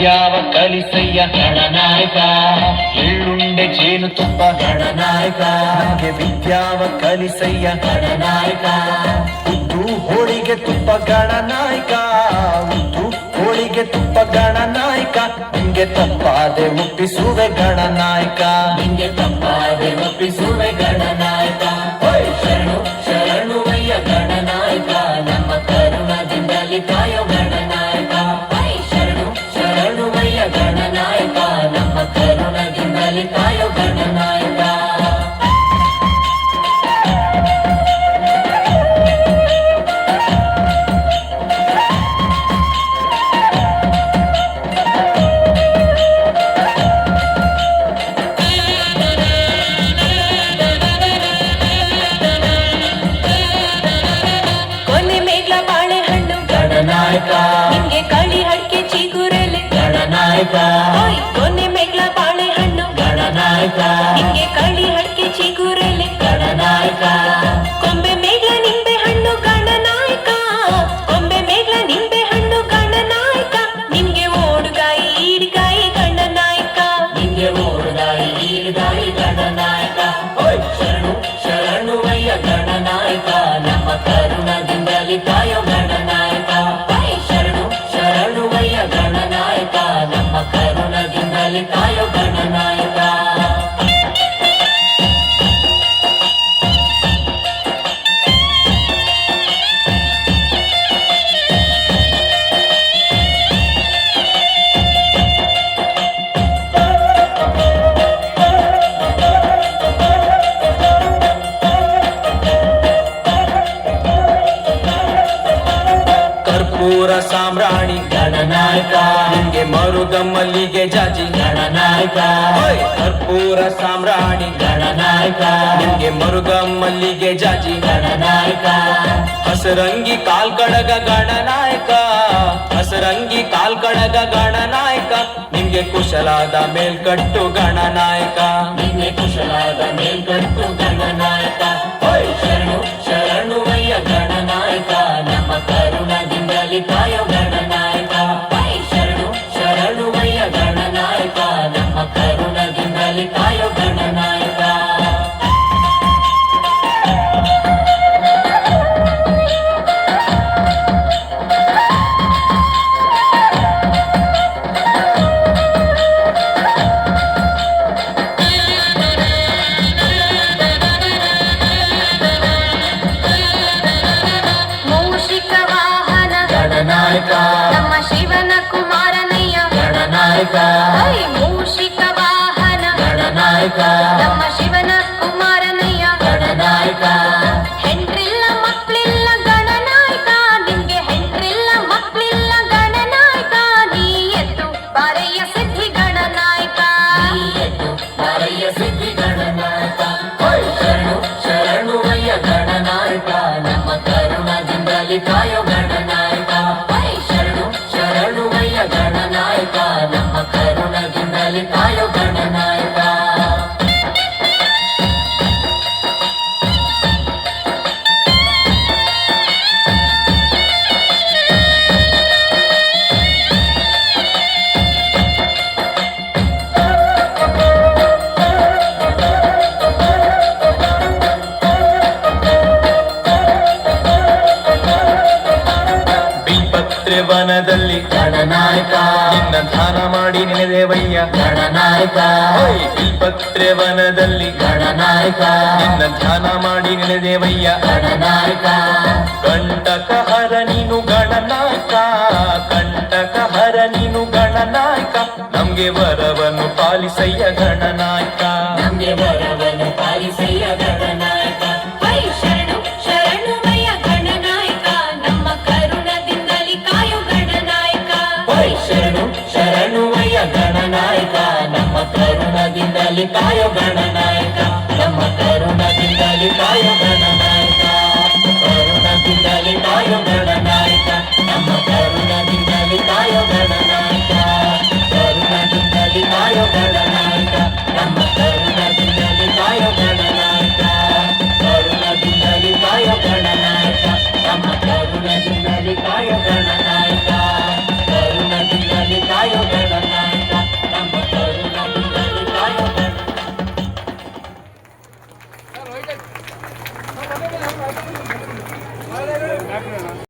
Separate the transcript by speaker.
Speaker 1: ವಿದ್ಯಾವ ಕಲಿಸಯ್ಯ ಗಣನಾಯಕ. ಎಳ್ಳುಂಡೆ ಜೇನು ತುಪ್ಪ ಗಣನಾಯಕ. ನಮಗೆ ವಿದ್ಯಾವ ಕಲಿಸಯ್ಯ ಗಣನಾಯಕ. ಉದ್ದು ಹೋಳಿಗೆ ತುಪ್ಪ ಗಣನಾಯಕ. ಉದ್ದು ಹೋಳಿಗೆ ತುಪ್ಪ ಗಣನಾಯಕ. ನಿಂಗೆ ತಪ್ಪಾದೆ ಒಪ್ಪಿಸುವೆ ಗಣನಾಯಕ. ನಿಂಗೆ ತಪ್ಪಾದೆ ಒಪ್ಪಿಸುವೆ ಗಣನಾಯಕ. ಶರಣು ಶರಣುವಯ್ಯ ಗಣನಾಯಕ. ನಮ್ಮ ಕರುಣದಿಂದಲಿ ಕಾಯೋ ಗಣನಾಯಕ. ಶರಣು ಶರಣುವಯ್ಯ ಗಣನಾಯಕ. ನಮ್ಮ ಕರುಣದಿಂದಲಿ ಕಾಯೋ ಗಣನಾಯಕ.
Speaker 2: ನಿಂಗೆ ಕಳಿ ಹಡ್ಕೆ ಚಿಗುರೆಲೆ
Speaker 1: ಗಣನಾಯಕ.
Speaker 2: ಕೊನೆ ಮೇಗ್ಲ ಬಾಳೆಹಣ್ಣು
Speaker 1: ಗಣನಾಯಕ.
Speaker 2: ನಿಂಗೆ ಕಳಿ ಹಡ್ಕೆ ಚಿಗುರೆಲೆ
Speaker 1: ಗಣನಾಯಕ.
Speaker 2: ಕೊಂಬೆ ಮೇಗ್ಲ ನಿಂಬೆ ಹಣ್ಣು ಗಣನಾಯಕ. ಕೊಂಬೆ ಮೇಗ್ಲ ನಿಂಬೆ ಹಣ್ಣು ಗಣನಾಯಕ. ನಿಂಗೆ ಓಡುಗಾಯಿ ಈಡ್ಗಾಯಿ ಗಣನಾಯಕ.
Speaker 1: ನಿಂಗೆ ಓಡುಗಾಯಿ ಈಡ್ಗಾಯಿ ಗಣನಾಯಕ. ಶರಣು ಶರಣುವಯ್ಯ ಗಣನಾಯಕ. ನಮ್ಮ ಕರುಣದಿಂದಲಿ ಕಾಯೋ ಗಣನಾಯಕ. ಶರಣು ಶರಣುವಯ್ಯ ಗಣನಾಯಕ. ನಮ್ಮ ಕರುಣದಿಂದಲಿ ಕಾಯೋ ಗಣನಾಯಕ. ಕರ್ಪೂರ ಸಾಮ್ರಾಣಿ ಗಣನಾಯಕ. ನಿಂಗೆ ಮರುಗ ಮಲ್ಲಿಗೆ ಜಾಜಿ ಗಣನಾಯಕ. ಕರ್ಪೂರ ಸಾಮ್ರಾಣಿ ಗಣನಾಯಕ. ನಿಂಗೆ ಮರುಗ ಮಲ್ಲಿಗೆ ಜಾಜಿ ಗಣನಾಯಕ. ಹಸರಂಗಿ ಕಾಲ್ಕಡಗ ಗಣನಾಯಕ. ಹಸರಂಗಿ ಕಾಲ್ಕಡಗ ಗಣನಾಯಕ. ನಿಂಗೆ ಕುಶಲಾದ ಮೇಲ್ಕಟ್ಟು ಗಣನಾಯಕ. ನಿಂಗೆ ಕುಶಲಾದ ಮೇಲ್ಕಟ್ಟು ಗಣನಾಯಕ. ಶರಣು ಶರಣುವಯ್ಯ ಗಣನಾಯಕ. ನಮ್ಮ ಕರುಣದಿಂದಲಿ ಕಾಯೋ ಗಣನಾಯಕ. ಶರಣು ಶರಣುವಯ್ಯ ಗಣನಾಯಕ. ನಮ್ಮ ಕರುಣದಿಂದಲಿ ಕಾಯೋ ಗಣನಾಯಕ.
Speaker 2: ನಮ್ಮ ಶಿವನ ಕುಮಾರನಯ್ಯ
Speaker 1: ಗಣನಾಯಕ.
Speaker 2: ಮೂಷಿಕ ವಾಹನ
Speaker 1: ಗಣನಾಯಕ.
Speaker 2: ನಮ್ಮ ಶಿವನ ಕುಮಾರನಯ್ಯ
Speaker 1: ಗಣನಾಯಕ.
Speaker 2: ಹೆಂಡ್ರಿಲ್ಲ ಮಕ್ಳಿಲ್ಲ ಗಣನಾಯಕ. ನಿಂಗೆ ಹೆಂಡ್ರಿಲ್ಲ ಮಕ್ಳಿಲ್ಲ ಗಣನಾಯಕ. ನೀ ಎದ್ದು ಬಾರಯ್ಯ ಸಿದ್ಧಿ ಗಣನಾಯಕ.
Speaker 1: ನೀ ಎದ್ದು ಬಾರಯ್ಯ ಸಿದ್ಧಿ ಗಣನಾಯಕ. ಶರಣು ಶರಣುವಯ್ಯ ಗಣನಾಯಕ. ನಮ್ಮ ಕರುಣದಿಂದಲಿ ಕಾಯೋ ಗಣನಾಯಕ. ಶರಣು ಶರಣುವಯ್ಯ ಗಣನಾಯಕ. ನಮ್ಮ ಕರುಣದಿಂದಲಿ ಕಾಯೋ ಗಣನಾಯಕ. ವನದಲ್ಲಿ ಗಣನಾಯಕ. ನಿನ್ನ ಧ್ಯಾನ ಮಾಡಿ ನೆನೆದೇವಯ್ಯ ಗಣನಾಯಕ. ಬಿಲ್ಪತ್ರೆ ವನದಲ್ಲಿ ಗಣನಾಯಕ. ನಿನ್ನ ಧ್ಯಾನ ಮಾಡಿ ನೆನೆದೇವಯ್ಯ ಗಣನಾಯಕ. ಕಂಟಕ ಹರ ನೀನು ಗಣನಾಯಕ. ಕಂಟಕ ಹರ ನೀನು ಗಣನಾಯಕ. ನಮ್ಗೆ ವರವನ್ನು ಪಾಲಿಸಯ್ಯ ಗಣನಾಯಕ. ನಮ್ಗೆ ವರವನ್ನು ಪಾಲಿಸಯ್ಯ ಗಣನಾಯಕ.
Speaker 2: ಶರಣು ಶರಣುವಯ್ಯ ಗಣನಾಯಕ. ನಮ್ಮ ಕರುಣದಿಂದಲಿ ಕಾಯೋ ಗಣನಾಯಕ.
Speaker 1: ಶರಣು ಶರಣುವಯ್ಯ ಗಣನಾಯಕ. ನಮ್ಮ ಕರುಣದಿಂದಲಿ ಕಾಯೋ ಗಣನಾಯಕ. ನಮ್ಮ ಕರುಣದಿಂದಲಿ ಕಾಯೋ ಗಣನಾಯಕ.